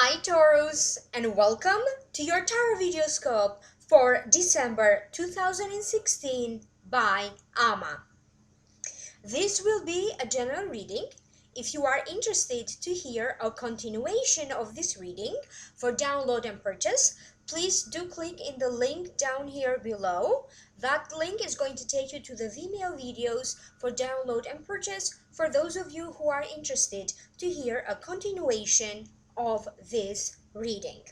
Hi Taurus, and welcome to your Tarot Videoscope for December 2016 by Ama. This will be a general reading. If you are interested to hear a continuation of this reading for download and purchase, please do click in the link down here below. That link is going to take you to the Vimeo videos for download and purchase for those of you who are interested to hear a continuation of this reading.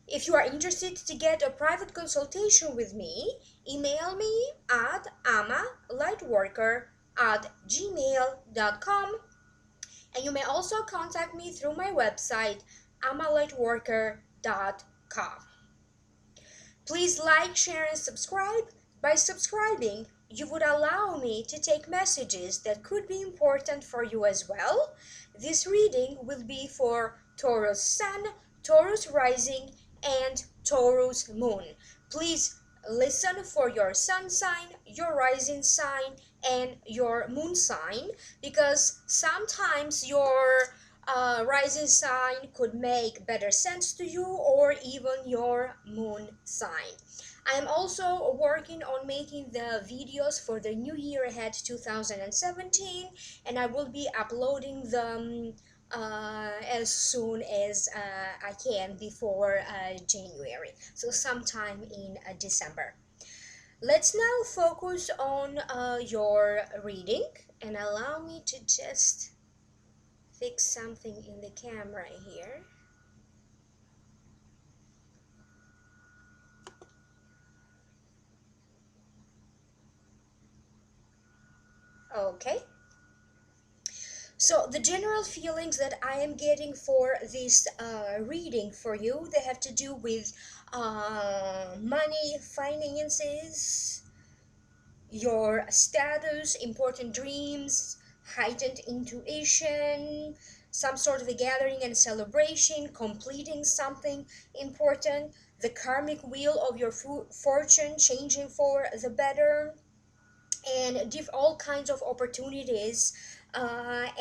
If you are interested to get a private consultation with me, email me at amalightworker@gmail.com, and you may also contact me through my website amalightworker.com. Please like, share, and subscribe. By subscribing, you would allow me to take messages that could be important for you as well. This reading will be for Taurus Sun, Taurus Rising, and Taurus Moon. Please listen for your sun sign, your rising sign, and your moon sign, because sometimes your rising sign could make better sense to you, or even your moon sign. I'm also working on making the videos for the new year ahead 2017, and I will be uploading them as soon as I can before January, so sometime in December. Let's now focus on your reading, and allow me to just fix something in the camera here. Okay. So the general feelings that I am getting for this reading for you, they have to do with money, finances, your status, important dreams, heightened intuition, some sort of a gathering and celebration, completing something important, the karmic wheel of your fortune changing for the better, and give all kinds of opportunities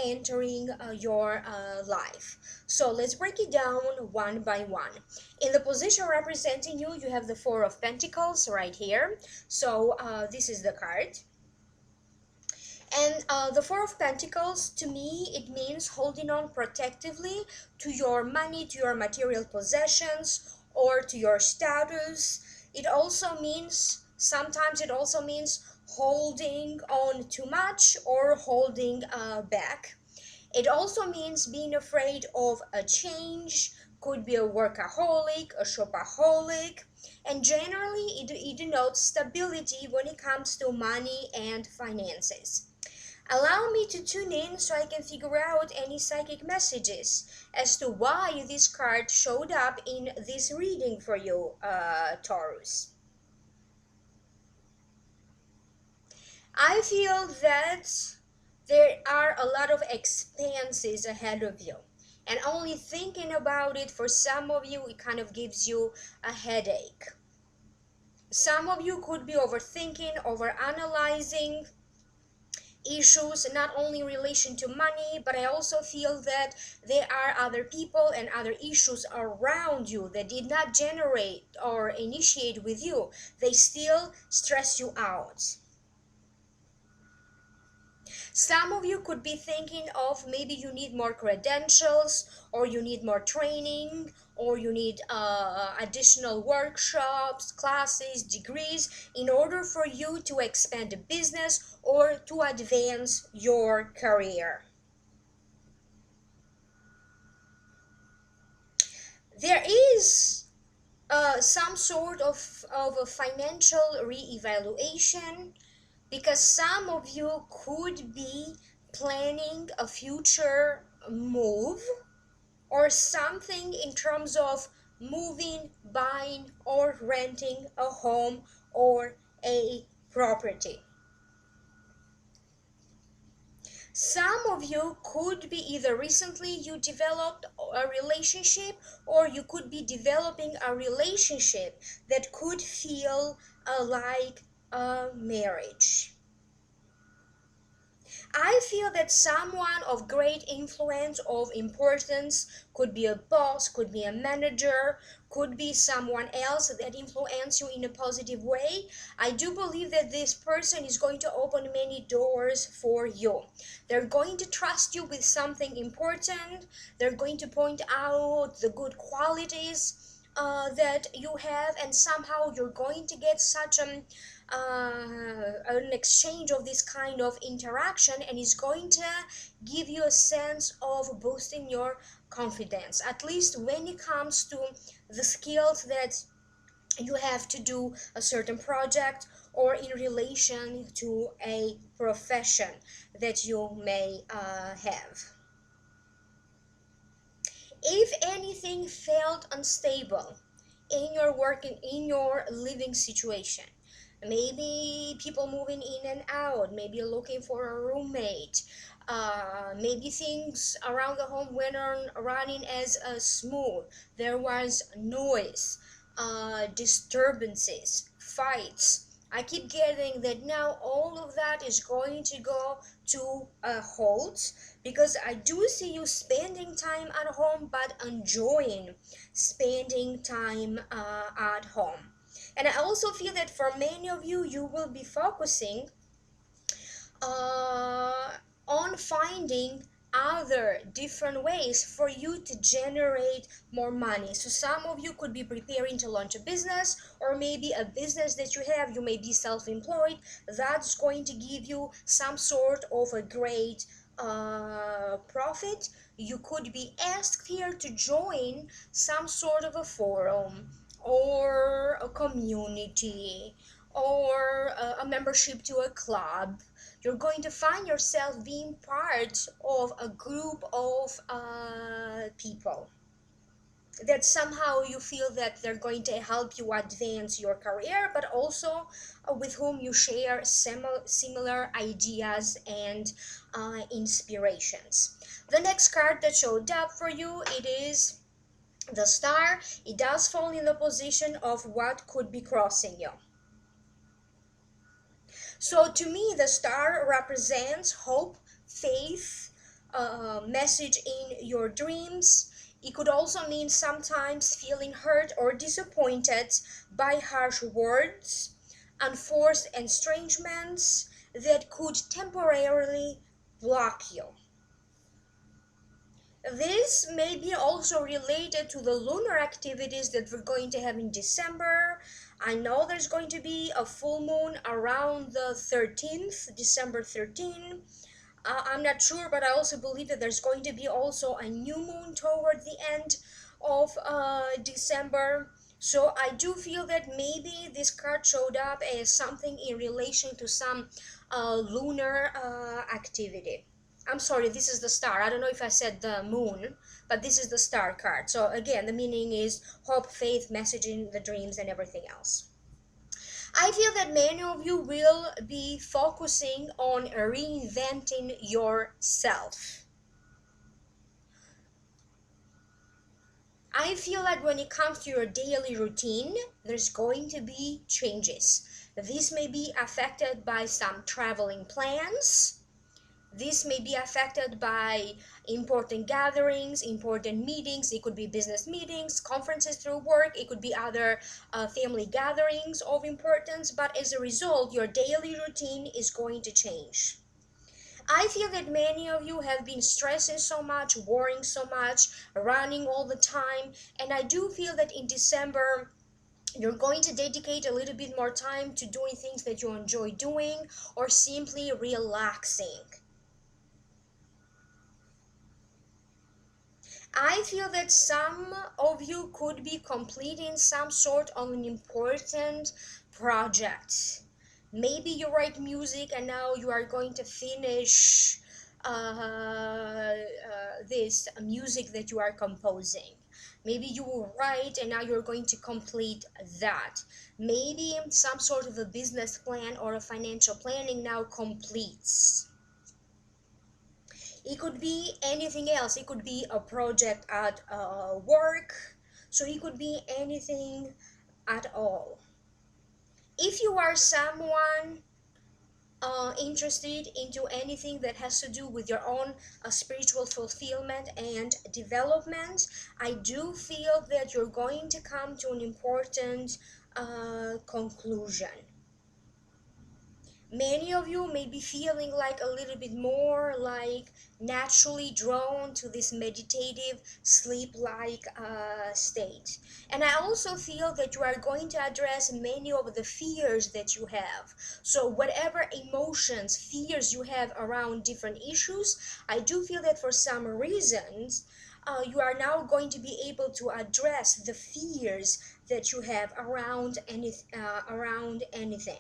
entering your life. So let's break it down one by one. In the position representing you, you have the Four of Pentacles right here. So this is the card. And the Four of Pentacles, to me, it means holding on protectively to your money, to your material possessions, or to your status. It also means, sometimes it also means holding on too much or holding back. It also means being afraid of a change, could be a workaholic, a shopaholic, and generally it denotes stability when it comes to money and finances. Allow me to tune in so I can figure out any psychic messages as to why this card showed up in this reading for you, Taurus. I feel that there are a lot of expenses ahead of you, and only thinking about it, for some of you, it kind of gives you a headache. Some of you could be overthinking, overanalyzing issues, not only in relation to money, but I also feel that there are other people and other issues around you that did not generate or initiate with you. They still stress you out. Some of you could be thinking of maybe you need more credentials, or you need more training, or you need additional workshops, classes, degrees in order for you to expand a business or to advance your career. There is some sort of a financial reevaluation, because some of you could be planning a future move or something in terms of moving, buying, or renting a home or a property. Some of you could be either recently you developed a relationship, or you could be developing a relationship that could feel like a marriage. I feel that someone of great influence, of importance, could be a boss, could be a manager, could be someone else that influence you in a positive way. I do believe that this person is going to open many doors for you. They're going to trust you with something important. They're going to point out the good qualities that you have, and somehow you're going to get such an exchange of this kind of interaction, and it's going to give you a sense of boosting your confidence, at least when it comes to the skills that you have to do a certain project, or in relation to a profession that you may have. If anything felt unstable in your working, in your living situation, maybe people moving in and out, maybe looking for a roommate, maybe things around the home weren't running as smooth, there was noise, disturbances, fights. I keep getting that now all of that is going to go to a halt, because I do see you spending time at home, but enjoying spending time at home. And I also feel that for many of you, you will be focusing uh, on finding other different ways for you to generate more money. So some of you could be preparing to launch a business, or maybe a business that you have, you may be self-employed, that's going to give you some sort of a great profit. You could be asked here to join some sort of a forum, or a community, or a membership to a club. You're going to find yourself being part of a group of people that somehow you feel that they're going to help you advance your career, but also with whom you share similar ideas and inspirations. The next card that showed up for you, it is the star. It does fall in the position of what could be crossing you. So to me, the star represents hope, faith, message in your dreams. It could also mean sometimes feeling hurt or disappointed by harsh words, unforced estrangements that could temporarily block you. This may be also related to the lunar activities that we're going to have in December. I know there's going to be a full moon around the 13th, December 13. I'm not sure, but I also believe that there's going to be also a new moon toward the end of December. So I do feel that maybe this card showed up as something in relation to some lunar activity. I'm sorry, this is the star. I don't know if I said the moon, but this is the star card. So again, the meaning is hope, faith, messaging, the dreams, and everything else. I feel that many of you will be focusing on reinventing yourself. I feel like when it comes to your daily routine, there's going to be changes. This may be affected by some traveling plans. This may be affected by important gatherings, important meetings. It could be business meetings, conferences through work. It could be other family gatherings of importance. But as a result, your daily routine is going to change. I feel that many of you have been stressing so much, worrying so much, running all the time. And I do feel that in December, you're going to dedicate a little bit more time to doing things that you enjoy doing, or simply relaxing. I feel that some of you could be completing some sort of an important project. Maybe you write music and now you are going to finish this music that you are composing. Maybe you will write and now you're going to complete that. Maybe some sort of a business plan or a financial planning now completes. It could be anything else. It could be a project at work. So it could be anything at all. If you are someone interested into anything that has to do with your own spiritual fulfillment and development, I do feel that you're going to come to an important conclusion. Many of you may be feeling like a little bit more like naturally drawn to this meditative sleep like state. And I also feel that you are going to address many of the fears that you have. So whatever emotions, fears you have around different issues, I do feel that for some reasons you are now going to be able to address the fears that you have around anything.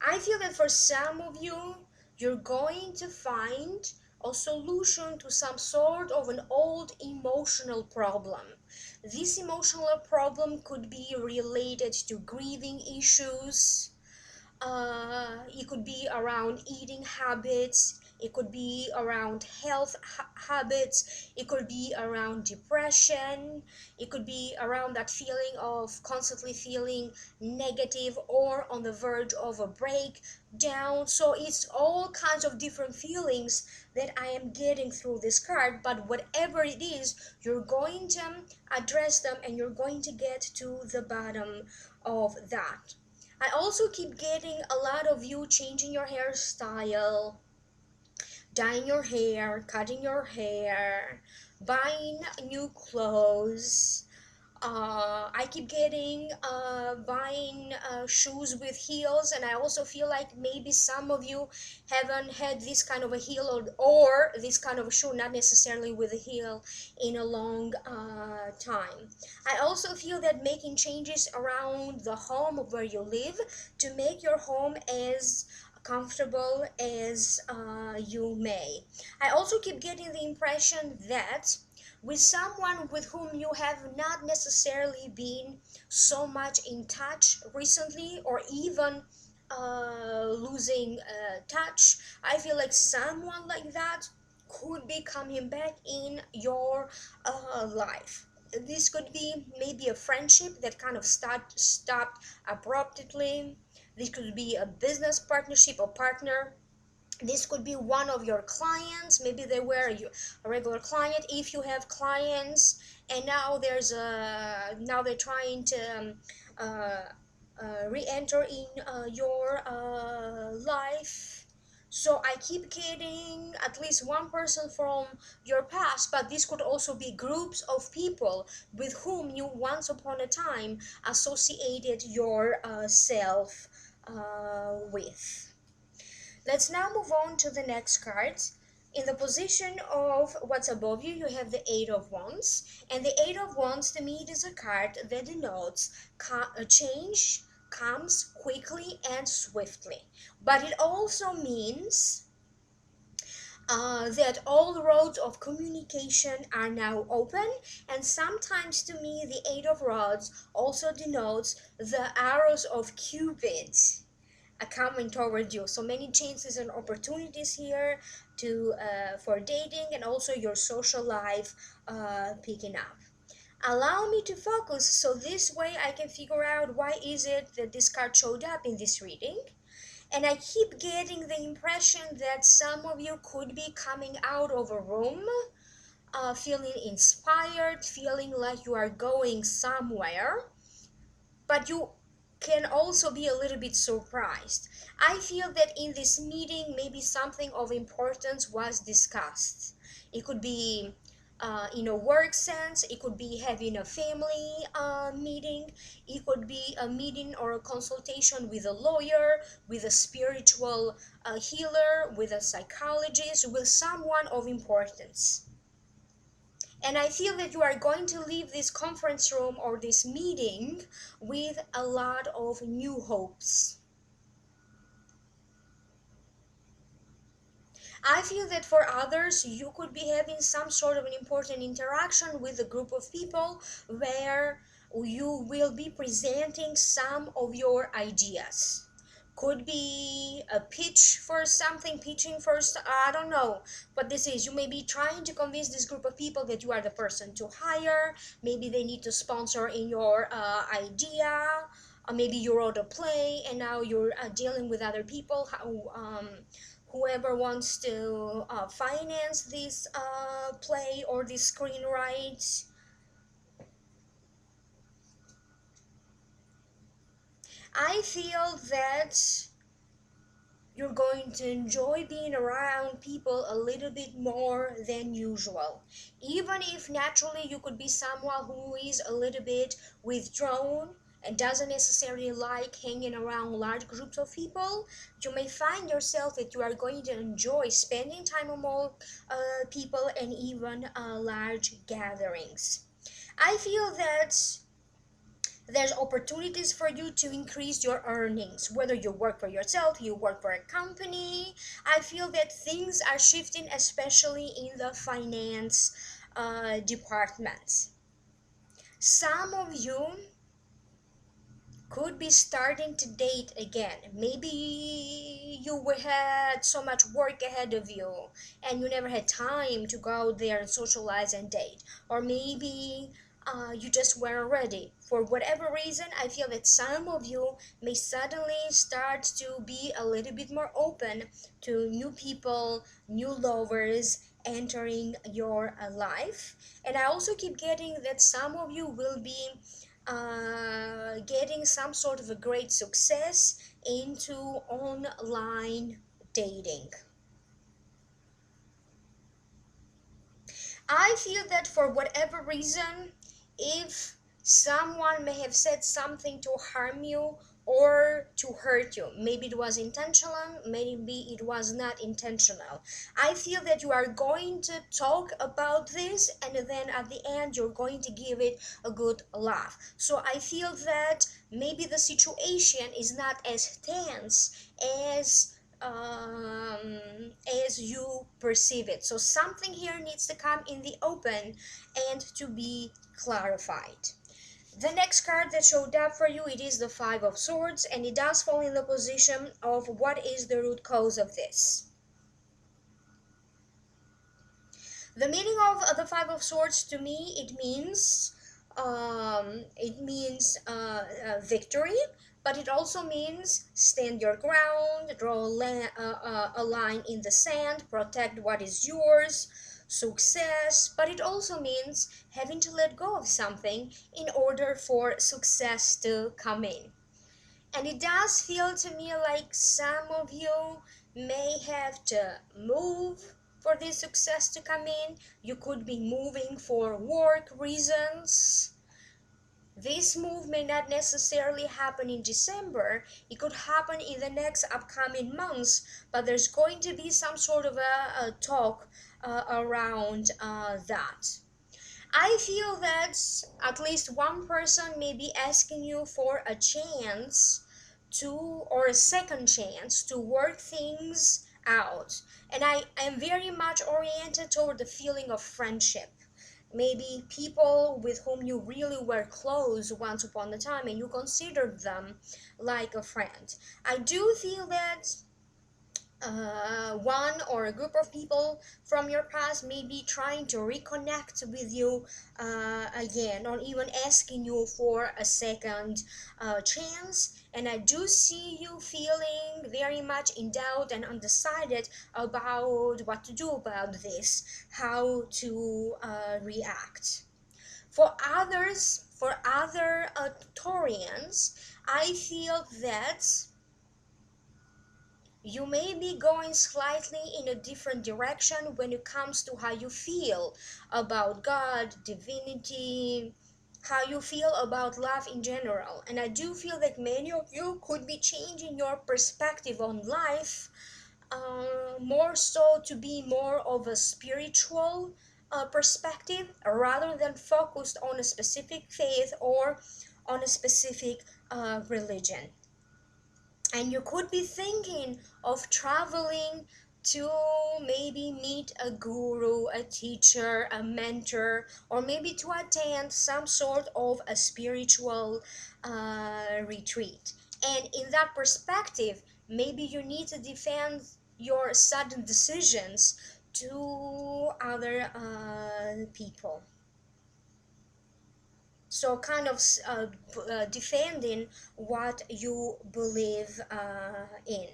I feel that for some of you, you're going to find a solution to some sort of an old emotional problem. This emotional problem could be related to grieving issues, it could be around eating habits, it could be around health habits, it could be around depression, it could be around that feeling of constantly feeling negative or on the verge of a breakdown. So it's all kinds of different feelings that I am getting through this card, but whatever it is, you're going to address them and you're going to get to the bottom of that. I also keep getting a lot of you changing your hairstyle, dyeing your hair, cutting your hair, buying new clothes. I keep getting buying shoes with heels, and I also feel like maybe some of you haven't had this kind of a heel or this kind of a shoe, not necessarily with a heel, in a long time. I also feel that making changes around the home where you live to make your home as comfortable as you may. I also keep getting the impression that with someone with whom you have not necessarily been so much in touch recently, or even losing touch, I feel like someone like that could be coming back in your life. This could be maybe a friendship that kind of stopped abruptly. This could be a business partnership or partner. This could be one of your clients. Maybe they were a regular client if you have clients, and now they're trying to re-enter in your life. So I keep getting at least one person from your past, but this could also be groups of people with whom you once upon a time associated yourself with. Let's now move on to the next cards. In the position of what's above you, you have the Eight of Wands. And the Eight of Wands, to me, it is a card that denotes a change comes quickly and swiftly. But it also means that all roads of communication are now open, and sometimes to me the Eight of Rods also denotes the arrows of Cupid are coming toward you. So many chances and opportunities here to for dating and also your social life picking up. Allow me to focus so this way I can figure out why is it that this card showed up in this reading. And I keep getting the impression that some of you could be coming out of a room feeling inspired, feeling like you are going somewhere, but you can also be a little bit surprised. I feel that in this meeting, maybe something of importance was discussed. It could be in a work sense, it could be having a family meeting, it could be a meeting or a consultation with a lawyer, with a spiritual healer, with a psychologist, with someone of importance. And I feel that you are going to leave this conference room or this meeting with a lot of new hopes. I feel that for others, you could be having some sort of an important interaction with a group of people where you will be presenting some of your ideas. Could be a pitch for something, pitching first, I don't know what this is. You may be trying to convince this group of people that you are the person to hire. Maybe they need to sponsor in your idea. maybe you wrote a play and now you're dealing with other people, how whoever wants to finance this play or this screenwrite. I feel that you're going to enjoy being around people a little bit more than usual. Even if naturally you could be someone who is a little bit withdrawn and doesn't necessarily like hanging around large groups of people, you may find yourself that you are going to enjoy spending time among people and even large gatherings. I feel that there's opportunities for you to increase your earnings, whether you work for yourself, you work for a company. I feel that things are shifting, especially in the finance department. Some of you could be starting to date again. Maybe you had so much work ahead of you and you never had time to go out there and socialize and date. Or maybe you just weren't ready. For whatever reason, I feel that some of you may suddenly start to be a little bit more open to new people, new lovers entering your life. And I also keep getting that some of you will be getting some sort of a great success into online dating. I feel that for whatever reason, if someone may have said something to harm you or to hurt you, maybe it was intentional, maybe it was not intentional. I feel that you are going to talk about this and then at the end you're going to give it a good laugh. So I feel that maybe the situation is not as tense as as you perceive it. So something here needs to come in the open and to be clarified. The next card that showed up for you, it is the Five of Swords, and it does fall in the position of what is the root cause of this. The meaning of the Five of Swords to me, victory, but it also means stand your ground, draw a line in the sand, protect what is yours, success, but it also means having to let go of something in order for success to come in. And it does feel to me like some of you may have to move for this success to come in. You could be moving for work reasons. This move may not necessarily happen in December. It could happen in the next upcoming months, but there's going to be some sort of a talk around that. I feel that at least one person may be asking you for a chance to, or a second chance to work things out. And I am very much oriented toward the feeling of friendship. Maybe people with whom you really were close once upon a time and you considered them like a friend. I do feel that one or a group of people from your past may be trying to reconnect with you again, or even asking you for a second chance. And I do see you feeling very much in doubt and undecided about what to do about this, how to react. For others, for other Taurians, I feel that you may be going slightly in a different direction when it comes to how you feel about God, divinity, how you feel about love in general. And I do feel that many of you could be changing your perspective on life, more so to be more of a spiritual perspective rather than focused on a specific faith or on a specific religion. And you could be thinking of traveling to maybe meet a guru, a teacher, a mentor, or maybe to attend some sort of a spiritual retreat. And in that perspective, maybe you need to defend your sudden decisions to other people. So kind of defending what you believe in.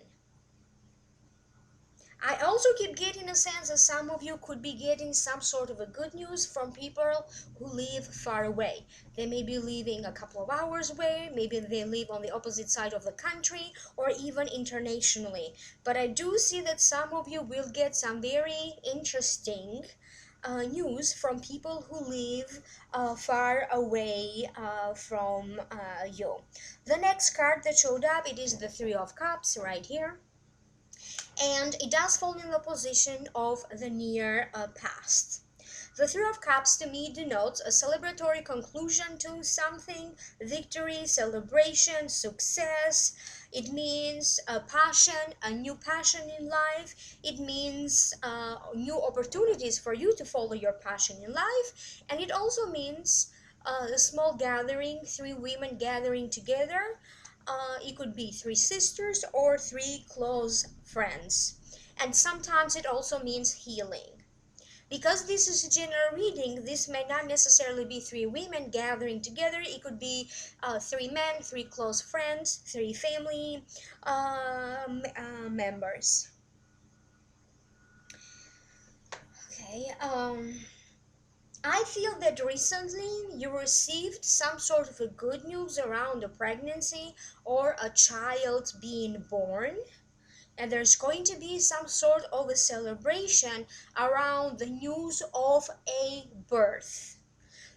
I also keep getting a sense that some of you could be getting some sort of a good news from people who live far away. They may be living a couple of hours away, maybe they live on the opposite side of the country, or even internationally. But I do see that some of you will get some very interesting news from people who live far away from you. The next card that showed up, it is the Three of Cups right here, and it does fall in the position of the near past. The Three of Cups to me denotes a celebratory conclusion to something, victory, celebration, success. It means a passion, a new passion in life. It means new opportunities for you to follow your passion in life. And it also means a small gathering, three women gathering together. It could be three sisters or three close friends. And sometimes it also means healing. Because this is a general reading, this may not necessarily be three women gathering together. It could be three men, three close friends, three family members. Okay. I feel that recently you received some sort of a good news around a pregnancy or a child being born, and there's going to be some sort of a celebration around the news of a birth.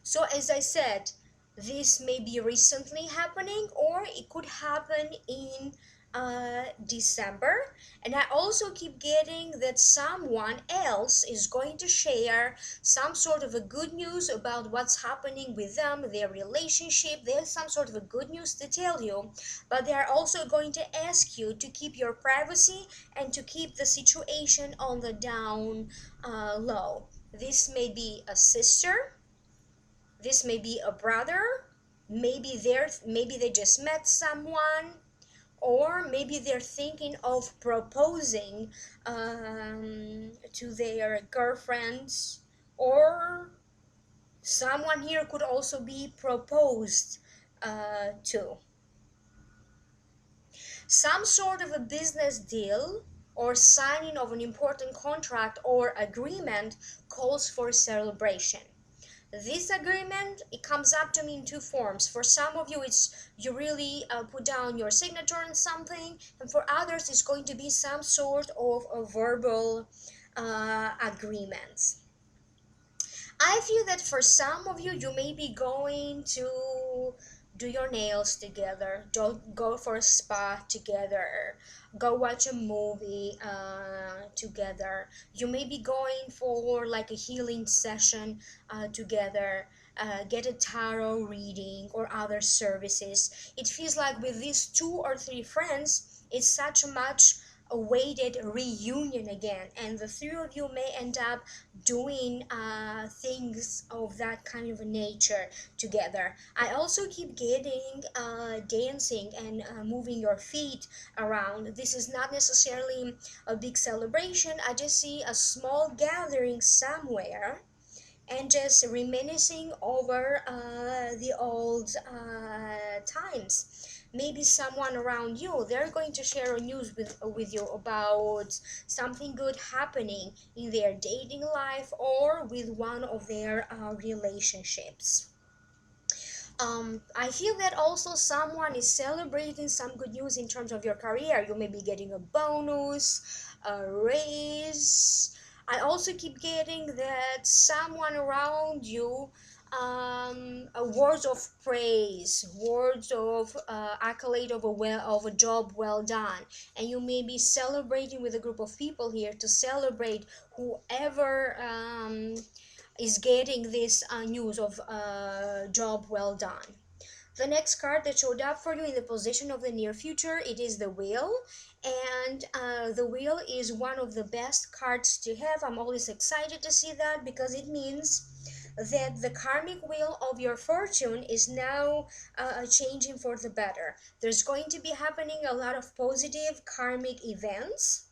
So, as I said, this may be recently happening or it could happen in December. And I also keep getting that someone else is going to share some sort of a good news about what's happening with them, their relationship. There's some sort of a good news to tell you, but they are also going to ask you to keep your privacy and to keep the situation on the down low. This may be a sister, this may be a brother, maybe they just met someone, or maybe they're thinking of proposing to their girlfriends, or someone here could also be proposed to. Some sort of a business deal or signing of an important contract or agreement calls for celebration. This agreement, it comes up to me in two forms. For some of you, it's you really put down your signature on something, and for others, it's going to be some sort of a verbal agreement. I feel that for some of you, you may be going to do your nails together, don't go for a spa together, go watch a movie together. You may be going for like a healing session together. Get a tarot reading or other services. It feels like with these two or three friends, it's such a much awaited reunion again, and the three of you may end up doing things of that kind of a nature together. I also keep getting dancing and moving your feet around. This is not necessarily a big celebration. I just see a small gathering somewhere and just reminiscing over the old times. Maybe someone around you, they're going to share a news with you about something good happening in their dating life or with one of their relationships. I feel that also someone is celebrating some good news in terms of your career. You may be getting a bonus, a raise. I also keep getting that someone around you, words of praise, words of accolade of a job well done, and you may be celebrating with a group of people here to celebrate whoever is getting this news of job well done. The next card that showed up for you in the position of the near future, it is the wheel. And the wheel is one of the best cards to have. I'm always excited to see that because it means that the karmic wheel of your fortune is now changing for the better. There's going to be happening a lot of positive karmic events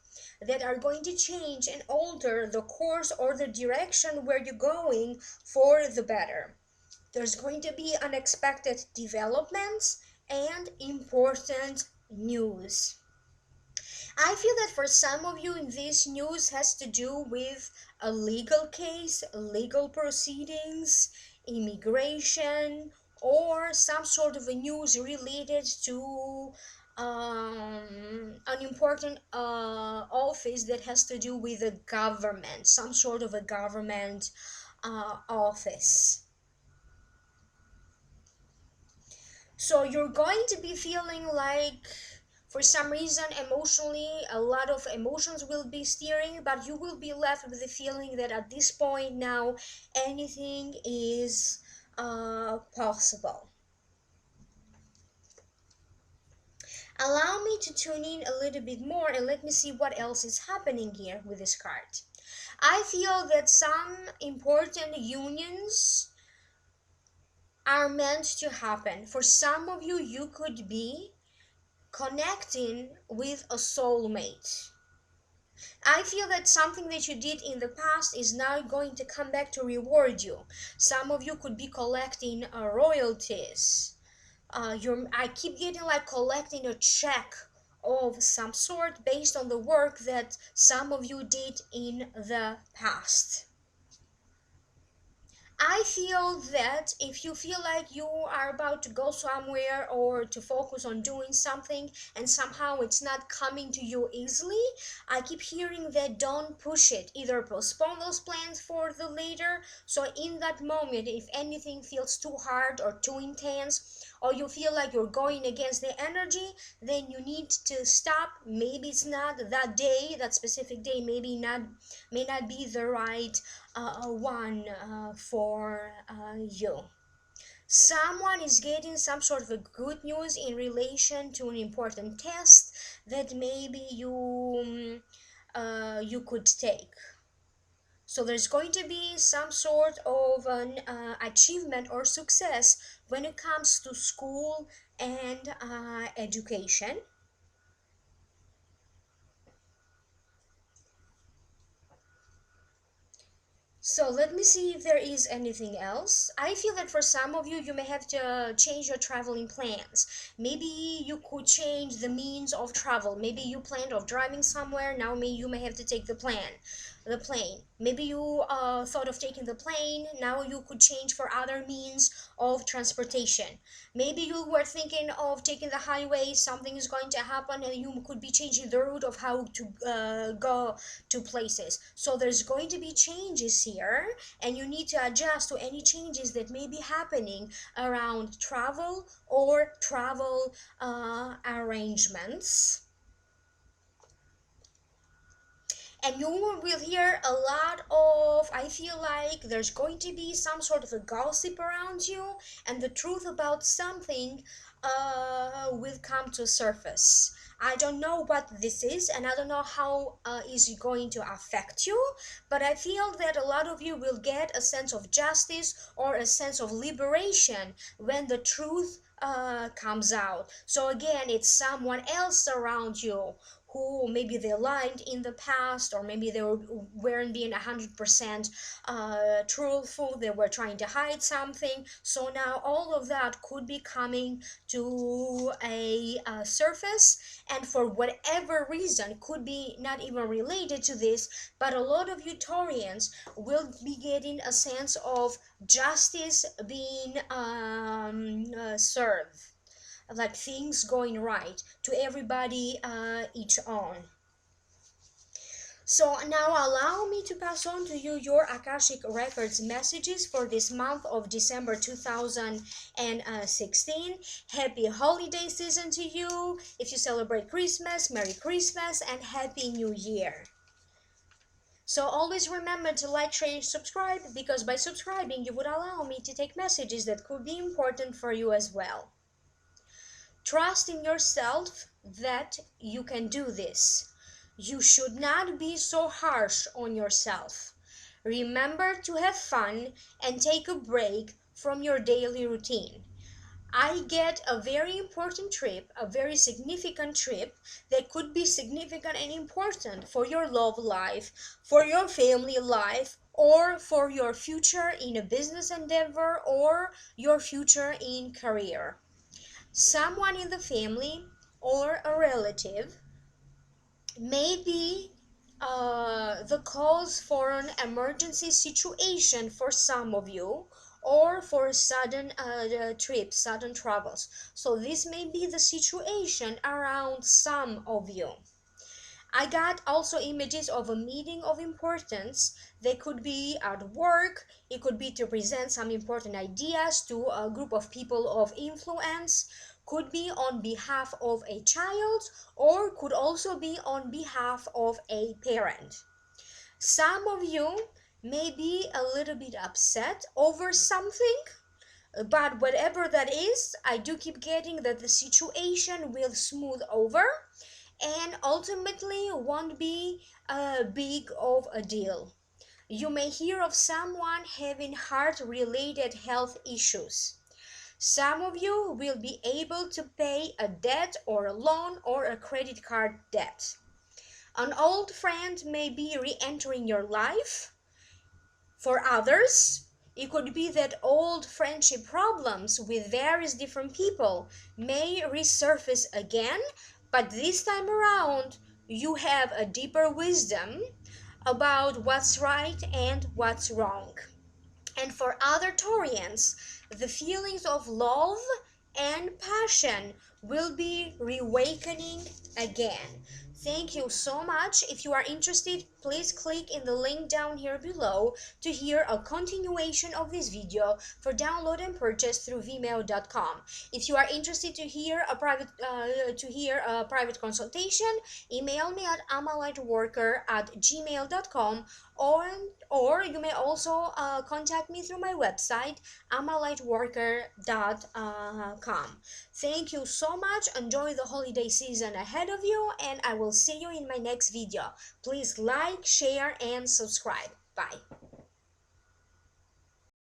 that are going to change and alter the course or the direction where you're going for the better. There's going to be unexpected developments and important news. I feel that for some of you, this news has to do with a legal case, legal proceedings, immigration, or some sort of a news related to an important office that has to do with the government, some sort of a government office. So you're going to be feeling like, for some reason, emotionally, a lot of emotions will be steering, but you will be left with the feeling that at this point now, anything is possible. Allow me to tune in a little bit more and let me see what else is happening here with this card. I feel that some important unions are meant to happen. For some of you, you could be connecting with a soulmate. I feel that something that you did in the past is now going to come back to reward you. Some of you could be collecting royalties. I keep getting like collecting a check of some sort based on the work that some of you did in the past. I feel that if you feel like you are about to go somewhere or to focus on doing something and somehow it's not coming to you easily, I keep hearing that don't push it. Either postpone those plans for the later. So in that moment, if anything feels too hard or too intense, or you feel like you're going against the energy, then you need to stop. Maybe it's not that day, that specific day, may not be the right one for you. Someone is getting some sort of a good news in relation to an important test that maybe you could take. So there's going to be some sort of an achievement or success when it comes to school and education. So let me see if there is anything else. I feel that for some of you, you may have to change your traveling plans. Maybe you could change the means of travel. Maybe you planned of driving somewhere. Now you may have to take the plane. Maybe you thought of taking the plane. Now you could change for other means of transportation. Maybe you were thinking of taking the highway. Something is going to happen, and you could be changing the route of how to go to places. So there's going to be changes here, and you need to adjust to any changes that may be happening around travel or travel arrangements. And you will hear a lot of, I feel like there's going to be some sort of a gossip around you, and the truth about something will come to surface. I don't know what this is, and I don't know how is it going to affect you, but I feel that a lot of you will get a sense of justice or a sense of liberation when the truth comes out. So again, it's someone else around you who maybe they lied in the past, or maybe weren't being 100% truthful, they were trying to hide something. So now all of that could be coming to a surface, and for whatever reason, could be not even related to this, but a lot of you Taurians will be getting a sense of justice being served, like things going right to everybody, each own. So now allow me to pass on to you your Akashic Records messages for this month of December 2016. Happy holiday season to you. If you celebrate Christmas, Merry Christmas and Happy New Year. So always remember to like, share, and subscribe, because by subscribing you would allow me to take messages that could be important for you as well. Trust in yourself that you can do this. You should not be so harsh on yourself. Remember to have fun and take a break from your daily routine. I get a very important trip, a very significant trip that could be significant and important for your love life, for your family life, or for your future in a business endeavor or your future in career. Someone in the family or a relative may be the cause for an emergency situation for some of you, or for sudden trips, sudden travels. So this may be the situation around some of you. I got also images of a meeting of importance. They could be at work, it could be to present some important ideas to a group of people of influence, could be on behalf of a child, or could also be on behalf of a parent. Some of you may be a little bit upset over something, but whatever that is, I do keep getting that the situation will smooth over and ultimately won't be big of a deal. You may hear of someone having heart related health issues. Some of you will be able to pay a debt or a loan or a credit card debt. An old friend may be re entering your life. For others, it could be that old friendship problems with various different people may resurface again, but this time around, you have a deeper wisdom about what's right and what's wrong. And for other Taurians, the feelings of love and passion will be reawakening again. Thank you so much. If you are interested, please click in the link down here below to hear a continuation of this video for download and purchase through vimeo.com. If you are interested to hear a private consultation, email me at amalightworker@gmail.com, or you may also contact me through my website amalightworker.com. Thank you so much. Enjoy the holiday season ahead of you, and I will see you in my next video. Please like, share, and subscribe. Bye.